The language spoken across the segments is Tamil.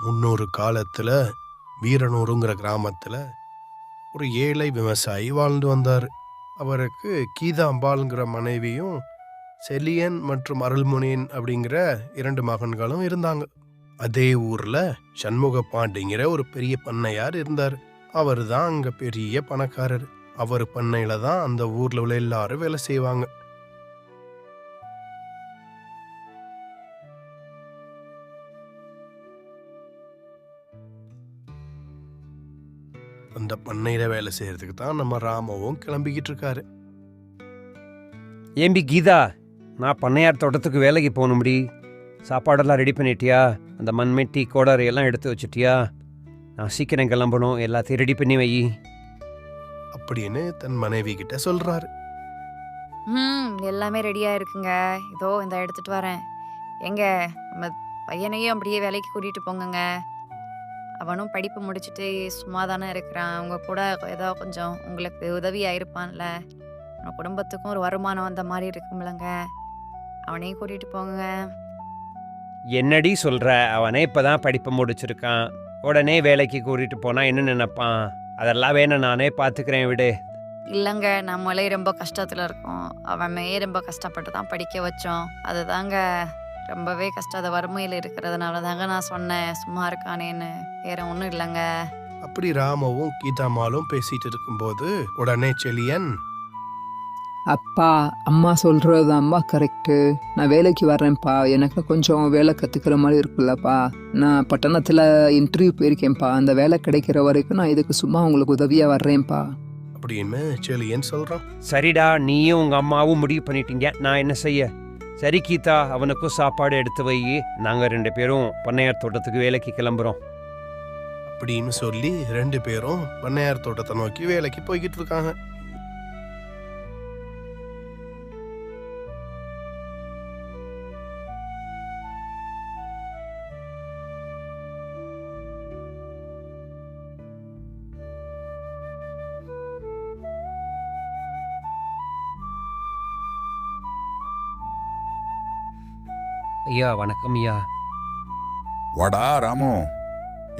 முன்னொரு காலத்துல வீரனூருங்கிற கிராமத்துல ஒரு ஏழை விவசாயி வாழ்ந்து வந்தார். அவருக்கு கீதாம்பாள்ங்கிற மனைவியும் செலியன் மற்றும் அருள்முனியன் அப்படிங்கிற 2 மகன்களும் இருந்தாங்க. அதே ஊர்ல சண்முக பாண்டிங்கிற ஒரு பெரிய பண்ணையார் இருந்தார். அவர் தான் அங்க பெரிய பணக்காரர். அவர் பண்ணையில தான் அந்த ஊர்ல உள்ள எல்லாரும் வேலை செய்வாங்க. அந்த பண்ணையில வேலை செய்யறதுக்கு தான் நம்ம ராமவும் கிளம்பிக்கிட்டு இருக்காரு. ஏம்பி கீதா, நான் பண்ணையார் தோட்டத்துக்கு வேலைக்கு போகணும்டி. சாப்பாடெல்லாம் ரெடி பண்ணிட்டியா? அந்த மண்மெட்டி கோடாரி எல்லாம் எடுத்து வச்சிட்டியா? நான் சீக்கிரம் கிளம்பணும், எல்லாத்தையும் ரெடி பண்ணி வை. அப்படின்னு தன் மனைவி கிட்ட சொல்றாரு. எல்லாமே ரெடியாக இருக்குங்க. இதோ இந்த எடுத்துட்டு வரேன். எங்க நம்ம பையனையும் அப்படியே வேலைக்கு கூட்டிகிட்டு போங்கங்க. அவனும் படிப்பு முடிச்சுட்டு சும்மா தானே இருக்கிறான். அவங்க கூட ஏதோ கொஞ்சம் உங்களுக்கு உதவியாக இருப்பான்ல. நம்ம குடும்பத்துக்கும் ஒரு வருமானம் வந்த மாதிரி இருக்கும்லங்க. அவனையும் கூட்டிகிட்டு போங்க. என்னடி சொல்கிற? அவனே இப்போ தான் படிப்பை முடிச்சிருக்கான். உடனே வேலைக்கு கூட்டிகிட்டு போனால் என்ன நினைப்பான்? அதெல்லாம் வேணும், நானே பார்த்துக்கிறேன், விடு. இல்லைங்க, நம்மளே ரொம்ப கஷ்டத்தில் இருக்கோம். அவனே ரொம்ப கஷ்டப்பட்டு தான் படிக்க வச்சோம். அதுதாங்க ரொம்பவே கஷ்டம். அது வறுமையில் இருக்கிறதுனால தாங்க நான் சொன்னேன் சும்மா இருக்கானேன்னு. வேற ஒன்றும் இல்லைங்க. அப்படி ராமவும் கீதாம்மாளும் பேசிட்டு இருக்கும்போது உடனே செலியன், அப்பா, அம்மா சொல்கிறது அம்மா கரெக்டு. நான் வேலைக்கு வர்றேன்ப்பா. எனக்கு கொஞ்சம் வேலை கற்றுக்கிற மாதிரி இருக்குல்லப்பா. நான் பட்டணத்தில் இன்டர்வியூ போயிருக்கேன்ப்பா. அந்த வேலை கிடைக்கிற வரைக்கும் நான் இதுக்கு சும்மா உங்களுக்கு உதவியாக வர்றேன்ப்பா அப்படின்னு செலியன் சொல்றான். சரிடா, நீயும் உங்கள் அம்மாவும் முடிவு பண்ணிட்டீங்க, நான் என்ன செய்ய? சரி கீதா, அவனுக்கும் சாப்பாடு எடுத்து வை. நாங்கள் 2 பேரும் பண்ணையார் தோட்டத்துக்கு வேலைக்கு கிளம்புறோம் அப்படின்னு சொல்லி 2 பேரும் பண்ணையார் தோட்டத்தை நோக்கி வேலைக்கு போய்கிட்டு இருக்காங்க. ஐயா, வணக்கம் ஐயா. வாடா ராமு,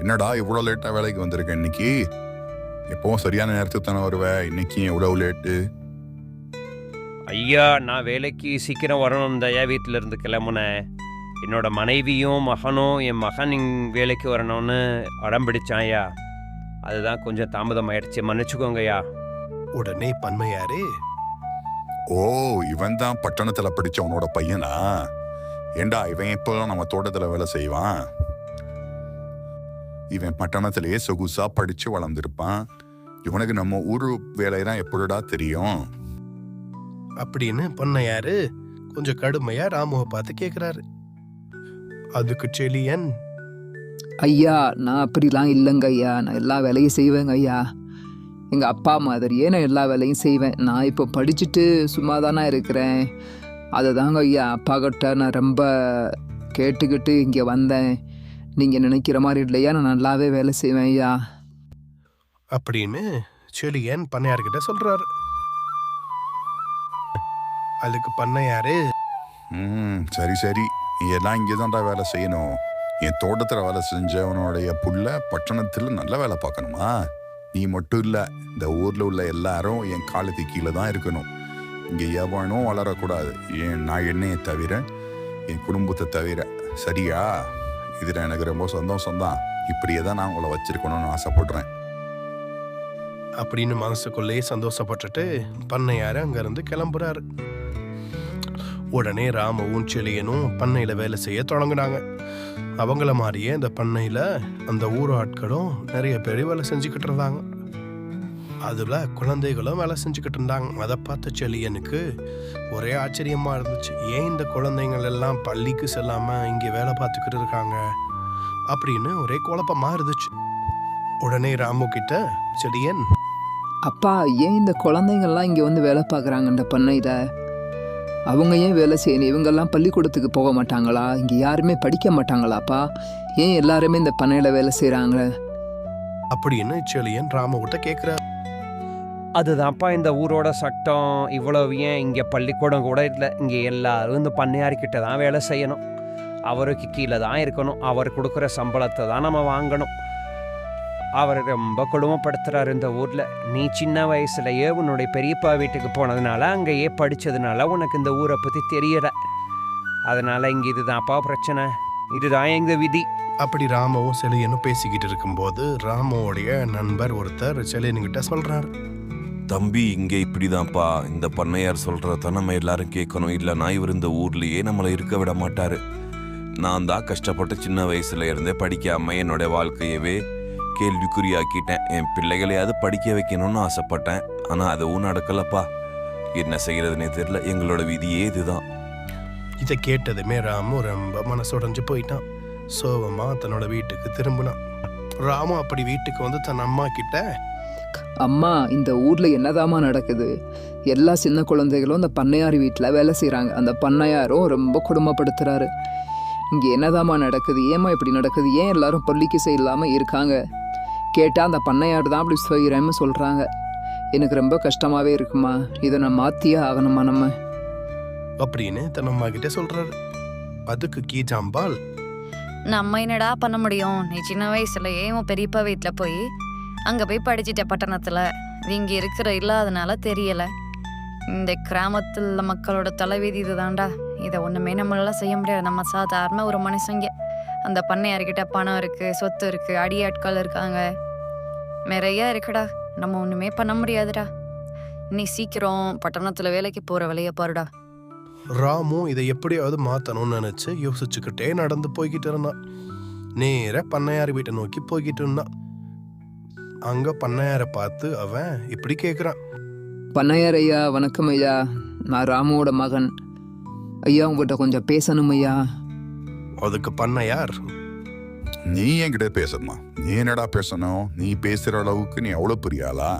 என்னடா இவ்வளோ லேட்டாக வேலைக்கு வந்திருக்க இன்னைக்கு? எப்பவும் சரியான நேரத்துக்கு தானே வருவேன், இன்னைக்கு இவ்வளவு லேட்டு? ஐயா, நான் வேலைக்கு சீக்கிரம் வரணும் ஐயா. வீட்டில் இருந்து கிளம்புனேன். என்னோட மனைவியும் மகனும் என் மகன் வேலைக்கு வரணும்னு அடம் பிடிச்சான் ஐயா. அதுதான் கொஞ்சம் தாமதம் ஆயிடுச்சு, மன்னிச்சுக்கோங்க ஐயா. உடனே பண்ணையாரு, ஓ, இவன் தான் பட்டணத்தில் படித்த உன்னோட பையனா? ஏண்டா, இவன் இப்போ நம்ம தோட்டத்தில் வேலை செய்வான்? இவன் பட்டணத்திலேயே சொகுசா படிச்சு வளர்ந்துருப்பான். இவனுக்கு நம்ம ஊரு வேலையெல்லாம் எப்படிடா தெரியும்? அப்படின்னு பண்ணையாரு கொஞ்சம் கடுமையா ராமுவை பார்த்து கேக்குறாரு. அதுக்கு செலியன், ஐயா, நான் அப்படிலாம் இல்லைங்க ஐயா. நான் எல்லா வேலையும் செய்வேங்க ஐயா. எங்கள் அப்பா மாதிரியே நான் எல்லா வேலையும் செய்வேன். நான் இப்போ படிச்சுட்டு சும்மா தானே இருக்கிறேன். அதை தாங்க ஐயா அப்பா கிட்ட நான் ரொம்ப கேட்டுக்கிட்டு இங்கே வந்தேன். நீங்கள் நினைக்கிற மாதிரி இல்லையா, நான் நல்லாவே வேலை செய்வேன் ஐயா அப்படின்னு செலியன் பண்ணையார்கிட்ட சொல்றாரு. அதுக்கு பண்ணையாரு, சரி சரி, நீ எல்லாம் இங்கே தான்டா வேலை செய்யணும். என் தோட்டத்தில் வேலை செஞ்சவனுடைய புள்ள பட்டணத்தில் நல்ல வேலை பார்க்கணுமா? நீ மட்டும் இல்லை, இந்த ஊரில் உள்ள எல்லாரும் என் காலத்துக்கு கீழே தான் இருக்கணும். இங்கே எவனும் வளரக்கூடாது, நான் என்னையை தவிர, என் குடும்பத்தை தவிர. சரியா? இதில் எனக்கு ரொம்ப சந்தோஷம்தான். இப்படியே தான் நான் உங்களை வச்சிருக்கணும்னு ஆசைப்படுறேன் அப்படின்னு மனசுக்குள்ளேயே சந்தோஷப்பட்டுட்டு பண்ணையாரு அங்கிருந்து கிளம்புறாரு. உடனே ராமவும் செலியனும் பண்ணையில வேலை செய்ய தொடங்கினாங்க. அவங்கள மாதிரியே அந்த பண்ணையில அந்த ஊர் ஆட்களும் நிறைய பேர் வேலை செஞ்சுக்கிட்டு இருந்தாங்க. அதுல குழந்தைகளும் வேலை செஞ்சுக்கிட்டு இருந்தாங்க. அதை பார்த்த செலியனுக்கு ஒரே ஆச்சரியமா இருந்துச்சு. ஏன் இந்த குழந்தைங்கள் எல்லாம் பள்ளிக்கு செல்லாம இங்கே வேலை பார்த்துக்கிட்டு இருக்காங்க அப்படின்னு ஒரே குழப்பமா இருந்துச்சு. உடனே ராமு கிட்ட செலியன், அப்பா, ஏன் இந்த குழந்தைங்கள்லாம் இங்கே வந்து வேலை பார்க்குறாங்க இந்த பண்ணையில்? அவங்க ஏன் வேலை செய்யணும்? இவங்கெல்லாம் பள்ளிக்கூடத்துக்கு போக மாட்டாங்களா? இங்கே யாருமே படிக்க மாட்டாங்களாப்பா? ஏன் எல்லாருமே இந்த பண்ணையில் வேலை செய்கிறாங்க அப்படின்னு செலியன் ராமுகிட்ட கேட்குறாரு. அதுதான்ப்பா இந்த ஊரோட சட்டம். இவ்வளவு ஏன் இங்கே பள்ளிக்கூடம் கூட இல்லை. இங்கே எல்லாரும் இந்த பண்ணையார்கிட்ட தான் வேலை செய்யணும். அவருக்கு கீழே தான் இருக்கணும். அவர் கொடுக்குற சம்பளத்தை தான் நம்ம வாங்கணும். அவர் ரொம்ப கொடுமைப்படுத்துறாரு இந்த ஊரில். நீ சின்ன வயசுலயே உன்னுடைய பெரியப்பா வீட்டுக்கு போனதுனால, அங்கேயே படித்ததுனால உனக்கு இந்த ஊரை பற்றி தெரியல. அதனால் இங்கே இதுதான்ப்பா பிரச்சனை, இதுதான் எங்கள் விதி. அப்படி ராமவும் செலியனும் பேசிக்கிட்டு இருக்கும்போது ராமுவோடைய நண்பர் ஒருத்தர் செலியனுங்கிட்ட சொல்றாரு, தம்பி, இங்கே இப்படிதான்ப்பா. இந்த பண்ணையார் சொல்றத நம்ம எல்லாரும் கேட்கணும். இல்லைனா இவர் இந்த ஊர்லயே நம்மளை இருக்க விட மாட்டாரு. நான் தான் கஷ்டப்பட்டு சின்ன வயசுல இருந்தே படிக்காம என்னோட வாழ்க்கையவே கேள்விக்குறியாக்கிட்டேன். என் பிள்ளைகளையாவது படிக்க வைக்கணும்னு ஆசைப்பட்டேன். ஆனா அதுவும் நடக்கலப்பா. என்ன செய்யறதுனே தெரியல. எங்களோட விதியே இதுதான். இதை கேட்டதுமே ராமு ரொம்ப மனசுடைஞ்சு போயிட்டான். சோகமா தன்னோட வீட்டுக்கு திரும்பினான். ராமு அப்படி வீட்டுக்கு வந்து தன் அம்மா கிட்ட, அம்மா, இந்த ஊர்ல என்னதாம்மா நடக்குது? எல்லா சின்ன குழந்தைகளும் அந்த பண்ணையார் வீட்டில் வேலை செய்கிறாங்க. அந்த பண்ணையாரும் ரொம்ப கொடுமைப்படுத்துறாரு. இங்கே என்னதாம்மா நடக்குது? ஏம்மா இப்படி நடக்குது? ஏன் எல்லாரும் பள்ளிக்கு செய்யலாமல் இருக்காங்க? கேட்டால் அந்த பண்ணையார் தான் அப்படி செய்கிறேன்னு சொல்கிறாங்க. எனக்கு ரொம்ப கஷ்டமாகவே இருக்குமா. இதை நான் மாற்றியே ஆகணுமா நம்ம? அப்படின்னு தன் அம்மா கிட்ட சொல்றாரு. அதுக்கு கீஜாம்பாள், நம்ம என்னடா பண்ண முடியும்? நீ சின்ன வயசுலயே உன் பெரியப்பா வீட்டில் போய் அங்கே போய் படிச்சிட்ட பட்டணத்தில். இங்கே இருக்கிற இல்லாதனால தெரியலை. இந்த கிராமத்தில் மக்களோட தலைவிதி இதுதான்டா. இதை ஒன்றுமே நம்மளால செய்ய முடியாது. நம்ம சாதாரண ஒரு மனுஷங்க. அந்த பண்ணையார்கிட்ட பணம் இருக்குது, சொத்து இருக்குது, அடியாட்கள் இருக்காங்க, நிறைய இருக்குடா. நம்ம ஒன்றுமே பண்ண முடியாதுடா. நீ சீக்கிரம் பட்டணத்தில் வேலைக்கு போகிற வேலையை பாருடா. ராமு இதை எப்படியாவது மாத்தணும்னு நினைச்சு யோசிச்சுக்கிட்டே நடந்து போய்கிட்டு இருந்தான். நேர பண்ணையார் வீட்டை நோக்கி போய்கிட்டு இருந்தான். அங்க பண்ணையாரை பார்த்து அவன் இப்படி கேக்குறான், பண்ணையார் ஐயா, வணக்கம் ஐயா. நான் ராமுவோட மகன் ஐயா. உங்கள்கிட்ட கொஞ்சம் பேசணும் ஐயா. அதுக்கு பண்ணையார், நீ என்கிட்ட பேசணுமா? நீ என்னடா பேசணும்? நீ பேசுற அளவுக்கு நீ அவ்வளோ பெரிய ஆளா?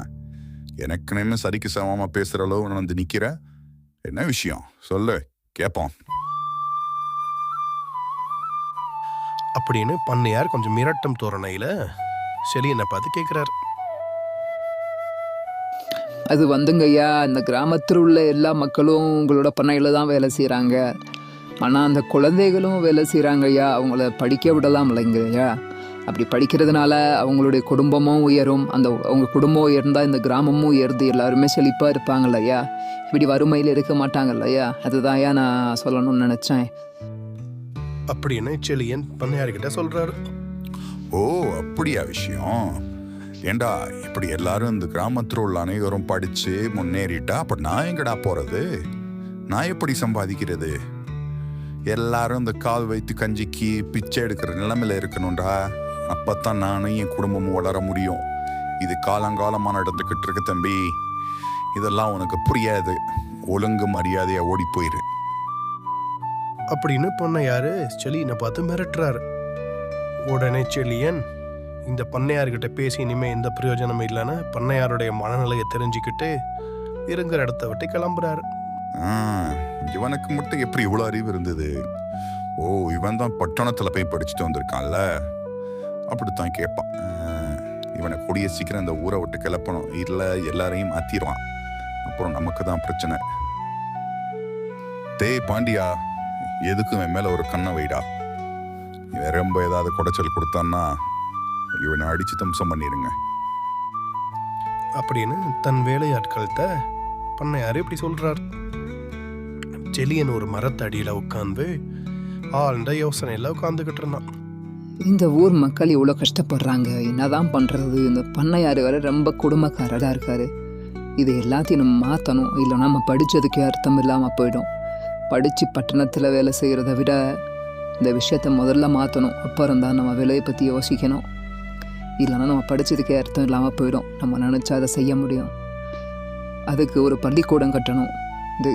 எனக்கு நின்று சரிக்கு சமமா பேசுற அளவு நான் வந்து நிக்கிற. என்ன விஷயம் சொல்லு, கேட்போம். அப்படின்னு பண்ணையார் கொஞ்சம் மிரட்டும் தோரணையில செலியனை பார்த்து கேட்கிறார். அது வந்துங்க ஐயா, இந்த கிராமத்தில் உள்ள எல்லா மக்களும் உங்களோட பண்ணையில் தான் வேலை செய்கிறாங்க. ஆனால் அந்த குழந்தைகளும் வேலை செய்கிறாங்க ஐயா. அவங்கள படிக்க விடலாம் இல்லைங்க ஐயா. அப்படி படிக்கிறதுனால அவங்களுடைய குடும்பமும் உயரும். அவங்க குடும்பம் உயர்ந்தால் இந்த கிராமமும் உயர்ந்து எல்லாருமே செழிப்பாக இருப்பாங்கல்ல ஐயா. இப்படி வறுமையில் இருக்க மாட்டாங்கல்ல ஐயா. அதுதான் ஐயா நான் சொல்லணும்னு நினச்சேன். அப்படின்னு செலியன் பண்ணையார்கிட்ட சொல்றாரு. ஓ, அப்படியா விஷயம்? ஏண்டா, இப்படி எல்லாரும் இந்த கிராமத்தில் உள்ள அனைவரும் படிச்சு முன்னேறிட்டா அப்ப நான் எங்கடா போறது? நான் எப்படி சம்பாதிக்கிறது? எல்லாரும் இந்த கால் வைத்து கஞ்சிக்கு பிச்சை எடுக்கிற நிலைமையில இருக்கணும்டா. அப்பத்தான் நானும் என் குடும்பமும் வளர முடியும். இது காலங்காலமா நடந்துகிட்டு இருக்கு தம்பி. இதெல்லாம் உனக்கு புரியாது. ஒழுங்கு மரியாதையா ஓடி போயிரு. அப்படின்னு பண்ணையாரு செலியனை பார்த்து மிரட்டுறாரு. உடனே செலியன் இந்த பண்ணையார்கிட்ட பேசி இனிமே எந்த பிரயோஜனமும் இல்லைன்னு பண்ணையாருடைய மனநிலையை தெரிஞ்சுக்கிட்டு இருக்கிற இடத்த விட்டு கிளம்புறாரு. இவனுக்கு மட்டும் எப்படி இவ்வளோ அறிவு இருந்தது? ஓ, இவன் தான் பட்டணத்தில் போய் படிச்சுட்டு வந்திருக்கான்ல, அப்படித்தான் கேட்பான். இவனை கூடிய சீக்கிரம் இந்த ஊரை விட்டு கிளப்பணும். இல்லை எல்லாரையும் மாத்திடுவான். அப்புறம் நமக்கு தான் பிரச்சனை. டேய் பாண்டியா, எதுக்கும் என் மேல ஒரு கண்ணை வைடா. இவன் ரொம்ப ஏதாவது குடைச்சல் கொடுத்தான்னா இவனை அடிச்சு தம்சம் பண்ணிருங்க. அப்படின்னு தன் வேலையாட்கள்கிட்ட பண்ணையாரு இப்படி சொல்றார். செலியன் ஒரு மரத்தடியில உட்காந்து ஆழ்ந்த யோசனையில உட்காந்துக்கிட்டு இருந்தான். இந்த ஊர் மக்கள் இவ்வளோ கஷ்டப்படுறாங்க, என்னதான் பண்ணுறது? இந்த பண்ணையார் வேற ரொம்ப குடும்பக்காரராக இருக்காரு. இது எல்லாத்தையும் நம்ம மாற்றணும். இல்லை நம்ம படித்ததுக்கே அர்த்தம் இல்லாமல் போயிடும். படித்து பட்டணத்தில் வேலை செய்கிறத விட இந்த விஷயத்த முதல்ல மாற்றணும். அப்புறம் தான் நம்ம வேலையை பற்றி யோசிக்கணும். இல்லைன்னா நம்ம படித்ததுக்கே அர்த்தம் இல்லாமல் போயிடும். நம்ம நினச்சா அதை செய்ய முடியும். அதுக்கு ஒரு பள்ளிக்கூடம் கட்டணும்.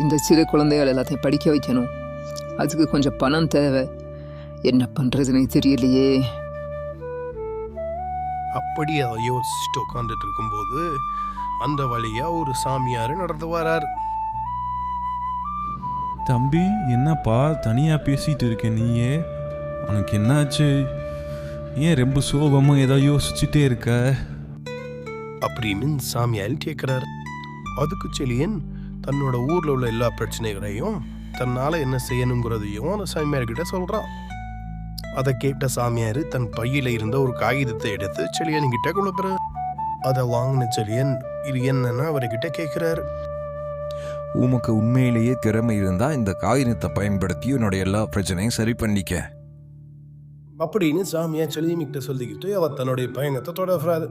இந்த சிறு குழந்தைகள் எல்லாத்தையும் படிக்க வைக்கணும். அதுக்கு கொஞ்சம் பணம் தேவை. என்ன பண்ணுறதுன்னு தெரியலையே. அப்படி அதை யோசிச்சுட்டு உட்காந்துட்டு இருக்கும்போது அந்த வழியா ஒரு சாமியார் நடந்து வராரு. தம்பி, என்னப்பா தனியாக பேசிகிட்டு இருக்க நீயே? உனக்கு என்னாச்சு? ஏன் ரொம்ப சோகமாக ஏதோ யோசிச்சுட்டே இருக்க? அப்படின்னு சாமியார் கேட்குறாரு. அதுக்கு செலியன் தன்னோட ஊரில் உள்ள எல்லா பிரச்சனைகளையும் தன்னால் என்ன செய்யணுங்கிறதையும் அந்த சாமியார்கிட்ட சொல்கிறான். அதை கேட்ட சாமியார் தன் பையில இருந்த ஒரு காகிதத்தை எடுத்து செழியன் கிட்ட கொடுக்குறாரு. அதை வாங்கின செழியன் இது என்னன்னு அவர்கிட்ட கேட்கிறாரு. உமக்கு உண்மையிலேயே திறமை இருந்தா இந்த காகிதத்தை பயன்படுத்தி உன்னோட எல்லா பிரச்சனையும் சரி பண்ணிக்க அப்படின்னு சாமியார் செழியன்கிட்ட சொல்லிக்கிட்டு அவர் தன்னுடைய பயணத்தை தொடர்றாரு.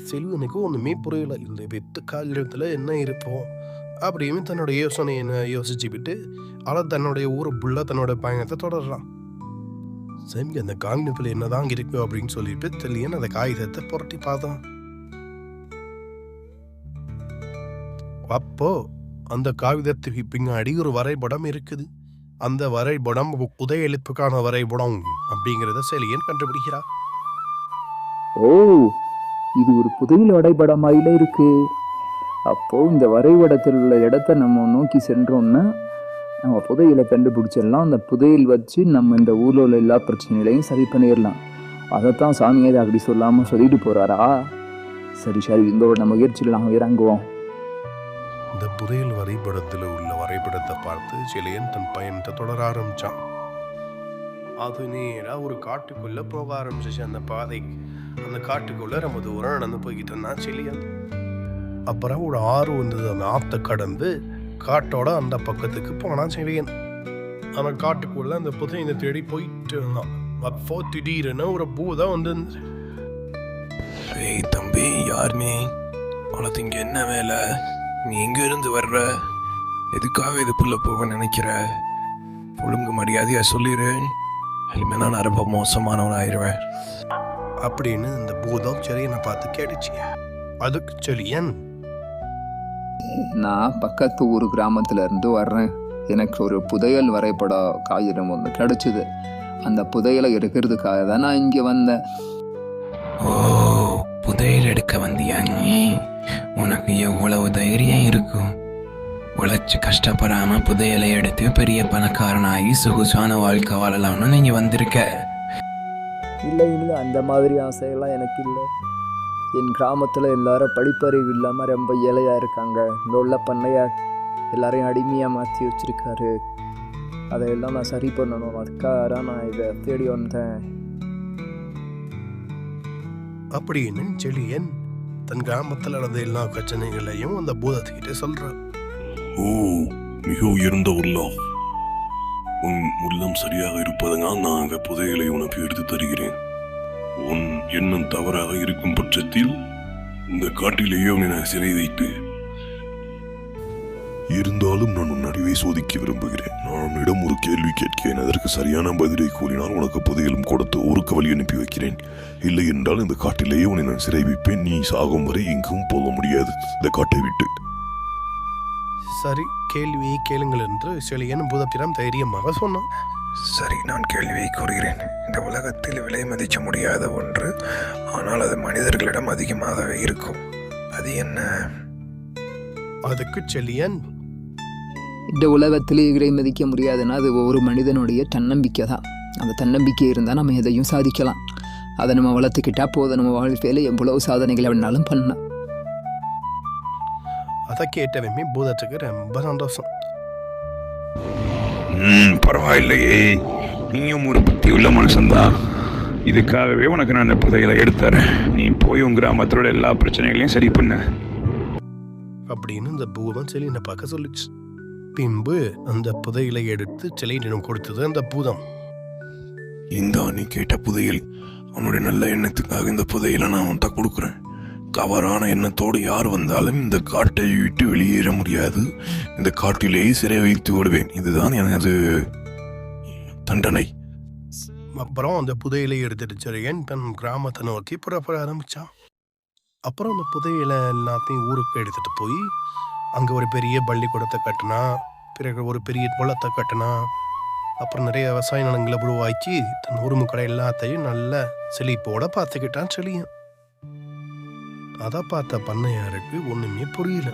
செல்வனுக்கு ஒண்ணுமே புரியல. இந்த வெத்து காகிதத்துல என்ன இருப்போம் அப்படின்னு தன்னுடைய யோசனையை யோசிச்சுக்கிட்டு அவர் தன்னுடைய ஊரை புள்ள தன்னோட பயணத்தை தொடர்றான். சரி, அந்த காகிதத்துல என்னதான் இருக்கு அப்படின்னு சொல்லிட்டு தெளியன் அந்த காகிதத்தை புரட்டி பார்த்தான். அப்போ அந்த காகிதத்துக்கு பின்னாடி ஒரு வரைபடம் இருக்குது. அந்த வரைபடம் புதையெழுப்புக்கான வரைபடம் அப்படிங்கிறத செலியன் கண்டுபிடிக்கிறார். ஓ, இது ஒரு புதையல் வரைபடமாயில இருக்கு. அப்போ இந்த வரைபடத்தில் உள்ள இடத்த நம்ம நோக்கி சென்றோம்னா நம்ம புதையலை கண்டுபிடிச்சிடலாம். அந்த புதையல் வச்சு நம்ம இந்த ஊரில் உள்ள எல்லா பிரச்சனைகளையும் சரி பண்ணிடலாம். அதைத்தான் சாமியார் அப்படி சொல்லாமல் சொல்லிட்டு போகிறாரா? சரி சரி, இந்த நம்ம முயற்சியில் நாங்கள் இறங்குவோம். இந்த புதையல் வரைபடத்தில் உள்ள வரைபடத்தை பார்த்து செலியன் தன் பயணத்தை தொடர ஆரம்பிச்சான். அது நேரா ஒரு காட்டுக்குள்ள போக ஆரம்பிச்சிச்சு. அந்த பாதை அந்த காட்டுக்குள்ள ரொம்ப தூரம் நடந்து போய்கிட்டு இருந்தான் செலியன். அப்புறம் ஒரு ஆறு வந்தது. அந்த ஆற்றை கடந்து காட்டோட அந்த பக்கத்துக்கு போனான் செலியன். அந்த காட்டுக்குள்ள அந்த புதையலை தேடி போயிட்டு இருந்தான். அப்போ திடீர்னு ஒரு பூதம் வந்து, ஏய் தம்பி, யார் நீ? உனக்கு இங்க என்ன வேலை? நீ எங்க இருந்து வர்ற? எதுக்காக இதுக்குள்ள போக நினைக்கிற? ஒழுங்கு மரியாதையா சொல்லிடு, இனிமே நான் ரொம்ப மோசமானவன் ஆயிடுவேன் அப்படின்னு இந்த பூதம் செலியனை பார்த்து கேட்டுச்சு. அதுக்கு செலியன், நான் பக்கத்து ஊர் கிராமத்துல இருந்து வர்றேன். எனக்கு ஒரு புதையல் வரைபட காகிதம் ஒன்று கிடைச்சிது. அந்த புதையலை எடுக்கிறதுக்காக தான் நான் இங்கே வந்தேன். ஓ, புதையல் எடுக்க வந்தியா நீ? உனக்கு எவ்வளவு தைரியம் இருக்கும்? உழைச்சு கஷ்டப்படாம புதையலை எடுத்து பெரிய பணக்காரனாகி சொகுசான வாழ்க்கை வாழலாம்னு நீங்க வந்திருக்க. இல்லை இல்லை, அந்த மாதிரி ஆசையெல்லாம் எனக்கு இல்லை. என் கிராமத்தில் எல்லாரும் படிப்பறிவு இல்லாமல் ரொம்ப ஏழையாக இருக்காங்க. இந்த உள்ள பண்ணையார் எல்லாரையும் அடிமையாக மாற்றி வச்சுருக்காரு. அதையெல்லாம் நான் சரி பண்ணணும். அதுக்காக நான் இதை தேடி வந்தேன். அப்படின்னு செலியன் தன் கிராமத்தில் நடந்த எல்லா பிரச்சனைகளையும் அந்த பூதத்துக்கிட்ட சொல்றான். ஓ, மிக உயர்ந்த உள்ளம். உன் உள்ளம் சரியாக இருப்பதனால் நான் அந்த புதையலை உனக்கு எடுத்து தருகிறேன். உன் எண்ணம் தவறாக இருக்கும் பட்சத்தில் இந்த காட்டிலேயே உன்னை சிறை வைத்து. இருந்தாலும் நான் உன் அறிவை சோதிக்க விரும்புகிறேன். நான் உன்னிடம் ஒரு கேள்வி கேட்கிறேன். அதற்கு சரியான பதிலை கூறினால் உனக்கு புதையலும் கொடுத்து ஊருக்கு வழி அனுப்பி வைக்கிறேன். இல்லை என்றால் இந்த காட்டிலேயே உன்னை நான் சிறை வைப்பேன். நீ சாகும் வரை எங்கும் போக முடியாது இந்த காட்டை விட்டு. சரி, கேள்வியை கேளுங்கள் என்று செலியன் பூதத்திடம் தைரியமாக சொன்னான். சரி, நான் கேள்வியை கூறுகிறேன். இந்த உலகத்தில் விலை மதிக்க முடியாத ஒன்று, ஆனால் அது மனிதர்களிடம் அதிகமாகவே இருக்கும். அது என்ன? அதுக்கு செலியன், இந்த உலகத்திலே விலை மதிக்க முடியாதுன்னா அது ஒவ்வொரு மனிதனுடைய தன்னம்பிக்கை தான். அந்த தன்னம்பிக்கை இருந்தால் நம்ம எதையும் சாதிக்கலாம். அதை நம்ம வளர்த்துக்கிட்டா போதும். நம்ம வாழ்க்கையில் எவ்வளவு சாதனைகளை வேணாலும் பண்ணலாம். அதை கேட்டவமே பூதத்துக்கு ரொம்ப சந்தோஷம். பரவாயில்லையே, நீயும் ஒரு புத்தி உள்ள மனுஷன்தான். இதுக்காகவே உனக்கு நான் இந்த புதையலை எடுத்துறேன். நீ போய் உன் கிராமத்தோட எல்லா பிரச்சனைகளையும் சரி பண்ண அப்படின்னு இந்த பூதம் செலியனை பார்க்க சொல்லிச்சு. பின்பு அந்த புதையலை எடுத்து செலியனிடம் கொடுத்தது அந்த பூதம். இந்தா நீ கேட்ட புதையல். உன்னுடைய நல்ல எண்ணத்துக்காக இந்த புதையலை நான் உன்கிட்ட கொடுக்குறேன். தவறான எண்ணத்தோடு யார் வந்தாலும் இந்த காட்டை விட்டு வெளியேற முடியாது. இந்த காட்டிலேயே சிறை வைத்து விடுவேன். இதுதான் எனது தண்டனை. அப்புறம் அந்த புதையலை எடுத்துட்டு செலியன் தன் கிராமத்தை நோக்கி புறப்பட ஆரம்பிச்சான். அப்புறம் அந்த புதையலை எல்லாத்தையும் ஊருக்கு எடுத்துட்டு போய் அங்க ஒரு பெரிய பள்ளிக்கூடத்தை கட்டினா, பிறகு ஒரு பெரிய குளத்தை கட்டினா, அப்புறம் நிறைய விவசாய நிலங்களை உருவாக்கி தன் உரிமை கடை எல்லாத்தையும் நல்ல செழிப்போட பார்த்துக்கிட்டான் செலியன். அதை பார்த்த பண்ணையாருக்கு ஒண்ணுமே புரியல.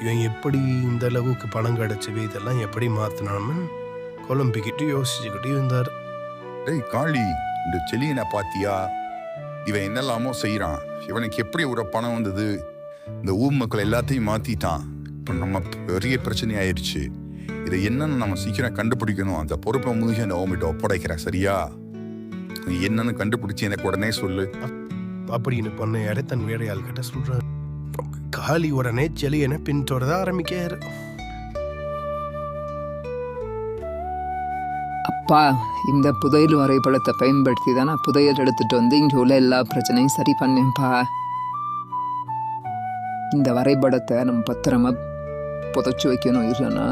இவன் எப்படி இந்த அளவுக்கு பணம் கிடைச்சவே, இதெல்லாம் எப்படி மாத்தினான்னு குழம்பிக்கிட்டு யோசிச்சுக்கிட்டு இருந்தார். டேய் காளி, இந்த செலியனை பாத்தியா? இவன் என்னெல்லாமோ செய்யறான். இவனுக்கு எப்படி ஒரு பணம் வந்தது? இந்த ஊர் மக்கள் எல்லாத்தையும் மாத்திட்டான். இப்போ நம்ம பெரிய பிரச்சனை ஆயிடுச்சு. இதை என்னன்னு நம்ம சீக்கிரம் கண்டுபிடிக்கணும். அந்த பொறுப்பை முடிஞ்சு அந்த ஓமிட்ட ஒப்படைக்கிறேன், சரியா? நீ என்னன்னு கண்டுபிடிச்சி எனக்கு உடனே சொல்லு அப்படின்னு பண்ணையாரு தன் வேலையாள் கிட்ட சொல்றாரு. காளி உடனே செலியனை பின்தொடர ஆரம்பிக்காரு. அப்பா, இந்த புதையல் வரைபடத்தை பயன்படுத்தி தான் நான் புதையல் எடுத்துட்டு வந்து இங்கே உள்ள எல்லா பிரச்சனையும் சரி பண்ணேன்ப்பா. இந்த வரைபடத்தை நம்ம பத்திரமா புதைச்சி வைக்கணும். இல்லைன்னா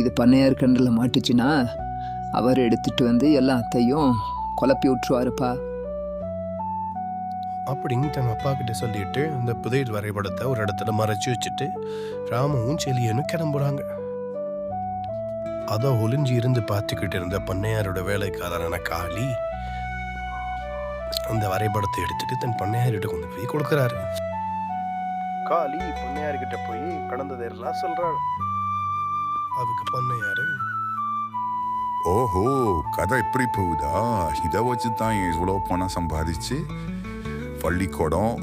இது பண்ணையார் கண்டில் மாட்டுச்சுன்னா அவர் எடுத்துட்டு வந்து எல்லாத்தையும் குழப்பி விட்டுருவாருப்பா. அப்படின்னு தன் அப்பா கிட்ட சொல்லிட்டு அந்த புதையல் வரைபடத்தை ஒரு இடத்துல மறைச்சு வச்சுட்டு ராமுவும் செலியனும் கிளம்புறாங்க. அதை ஒளிஞ்சு இருந்து பார்த்துக்கிட்டு இருந்த பண்ணையாரோட வேலைக்காரனான காளி அந்த வரைபடத்தை எடுத்துட்டு தன் பண்ணையார்கிட்ட கொண்டு போய் கொடுக்குறாரு. காளி பண்ணையார்கிட்ட போய் கடந்ததெல்லாம் சொல்றாரு. அதுக்கு பண்ணையாரு, ஓஹோ, கதை இப்படி போகுதா? இதை வச்சு தான் இவ்வளோ பணம் சம்பாதிச்சு பள்ளிக்கூடம்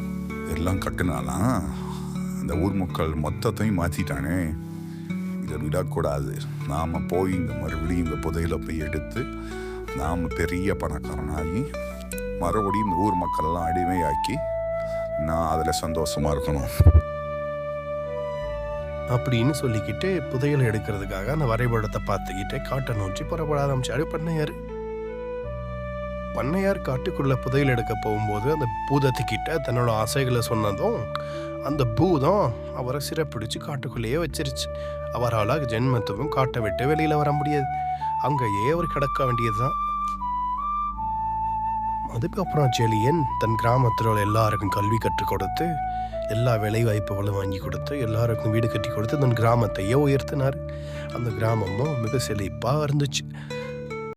எல்லாம் கட்டுனாலாம். அந்த ஊர் மக்கள் மொத்தத்தையும் மாற்றிட்டானே. இதை விடக்கூடாது. நாம் போய் இந்த மறுபடியும் இந்த புதையில போய் எடுத்து நாம் பெரிய பணக்காரனாகி மறுபடியும் இந்த ஊர் மக்களெல்லாம் அடிமையாக்கி நான் அதில் சந்தோஷமாக இருக்கணும் அப்படின்னு சொல்லிக்கிட்டு புதையலை எடுக்கிறதுக்காக அந்த வரைபடத்தை பார்த்துக்கிட்டு காட்டை நோக்கி புறப்பட ஆரம்பிச்சாரு பண்ணையார். பண்ணையார் காட்டுக்குள்ள புதையல் எடுக்க போகும்போது அந்த பூதத்துக்கிட்ட தன்னோட ஆசைகளை சொன்னதும் அந்த பூதம் அவரை சிறப்பிடிச்சு காட்டுக்குள்ளேயே வச்சிருச்சு. அவரால் ஜென்மத்துக்கும் காட்டை விட்டு வெளியில வர முடியாது. அங்கேயே அவர் கிடக்க வேண்டியதுதான். அதுக்கப்புறம் செலியன் தன் கிராமத்தில் உள்ள எல்லாருக்கும் கல்வி கற்றுக் கொடுத்து எல்லா வேலை வாய்ப்புகளும் வாங்கி கொடுத்து எல்லாருக்கும் வீடு கட்டி கொடுத்து தன் கிராமத்தையே உயர்த்தினார். அந்த கிராமமும் மிக செழிப்பாக இருந்துச்சு.